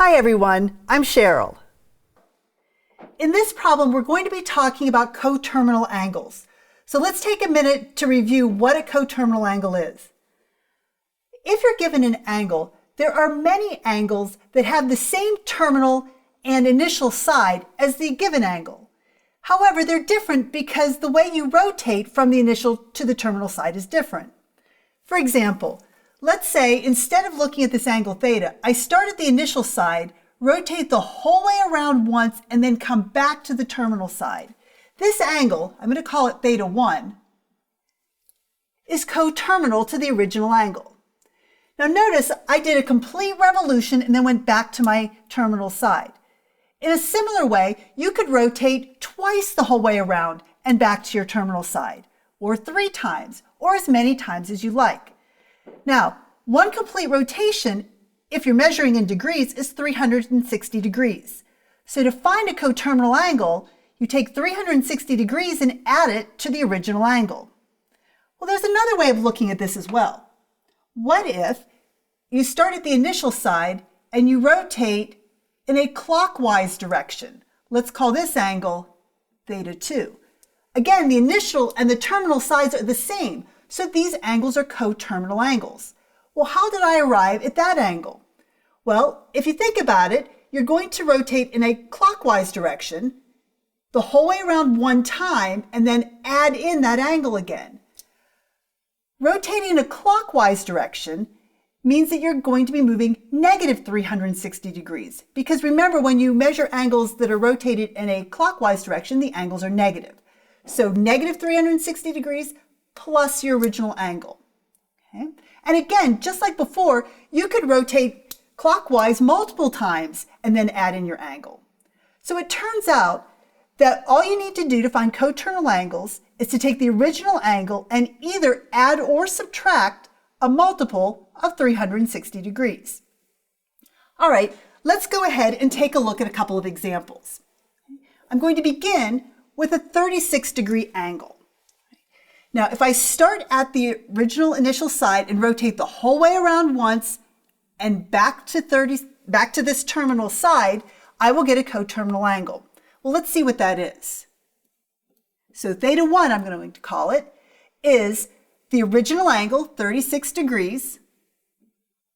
Hi everyone, I'm Cheryl. In this problem, we're going to be talking about coterminal angles. So let's take a minute to review what a coterminal angle is. If you're given an angle, there are many angles that have the same terminal and initial side as the given angle. However, they're different because the way you rotate from the initial to the terminal side is different. For example, let's say instead of looking at this angle theta, I start at the initial side, rotate the whole way around once, and then come back to the terminal side. This angle, I'm going to call it theta 1, is coterminal to the original angle. Now notice I did a complete revolution and then went back to my terminal side. In a similar way, you could rotate twice the whole way around and back to your terminal side, or 3 times, or as many times as you like. Now, one complete rotation, if you're measuring in degrees, is 360 degrees. So to find a coterminal angle, you take 360 degrees and add it to the original angle. Well, there's another way of looking at this as well. What if you start at the initial side and you rotate in a clockwise direction? Let's call this angle theta 2. Again, the initial and the terminal sides are the same, so these angles are coterminal angles. Well, how did I arrive at that angle? Well, if you think about it, you're going to rotate in a clockwise direction the whole way around one time and then add in that angle again. Rotating in a clockwise direction means that you're going to be moving negative 360 degrees. Because remember, when you measure angles that are rotated in a clockwise direction, the angles are negative. So negative 360 degrees plus your original angle. Okay? And again, just like before, you could rotate clockwise multiple times and then add in your angle. So it turns out that all you need to do to find coterminal angles is to take the original angle and either add or subtract a multiple of 360 degrees. All right, let's go ahead and take a look at a couple of examples. I'm going to begin with a 36-degree angle. Now, if I start at the original initial side and rotate the whole way around once and back to this terminal side, I will get a coterminal angle. Well, let's see what that is. So theta 1, I'm going to call it, is the original angle, 36 degrees,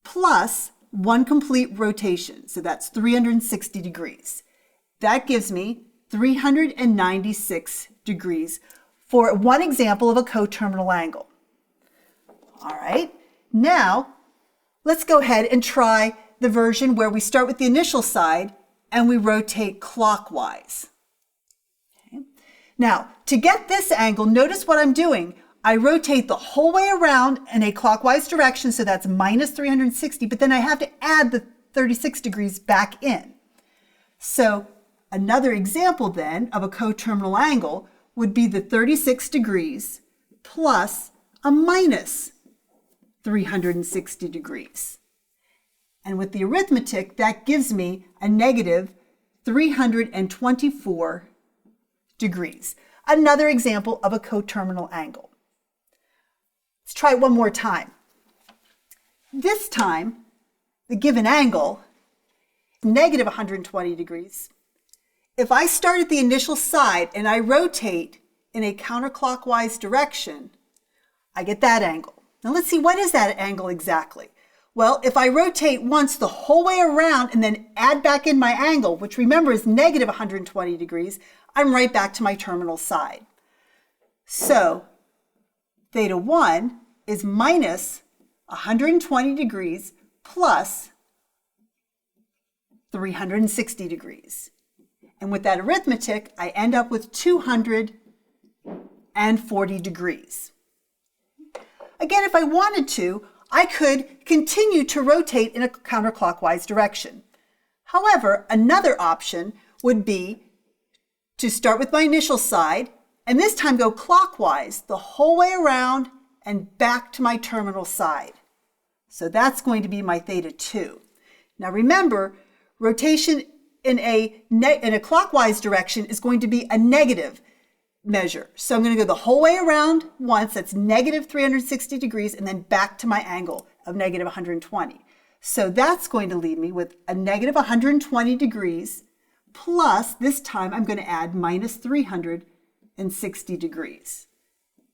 plus one complete rotation. So that's 360 degrees. That gives me 396 degrees for one example of a coterminal angle. All right, now let's go ahead and try the version where we start with the initial side and we rotate clockwise. Okay. Now, to get this angle, notice what I'm doing. I rotate the whole way around in a clockwise direction, so that's minus 360, but then I have to add the 36 degrees back in. So another example then of a coterminal angle would be the 36 degrees plus a minus 360 degrees. And with the arithmetic, that gives me a negative 324 degrees. Another example of a coterminal angle. Let's try it one more time. This time, the given angle is negative 120 degrees. If I start at the initial side and I rotate in a counterclockwise direction, I get that angle. Now let's see, what is that angle exactly? Well, if I rotate once the whole way around and then add back in my angle, which remember is negative 120 degrees, I'm right back to my terminal side. So theta 1 is minus 120 degrees plus 360 degrees. And with that arithmetic, I end up with 240 degrees. Again, if I wanted to, I could continue to rotate in a counterclockwise direction. However, another option would be to start with my initial side and this time go clockwise the whole way around and back to my terminal side. So that's going to be my theta 2. Now remember, rotation in a clockwise direction is going to be a negative measure. So I'm going to go the whole way around once, that's negative 360 degrees, and then back to my angle of negative 120. So that's going to leave me with a negative 120 degrees, plus this time I'm going to add minus 360 degrees.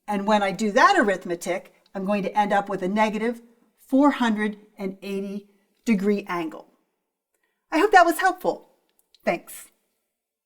And when I do that arithmetic, I'm going to end up with a negative 480 degree angle. I hope that was helpful. Thanks.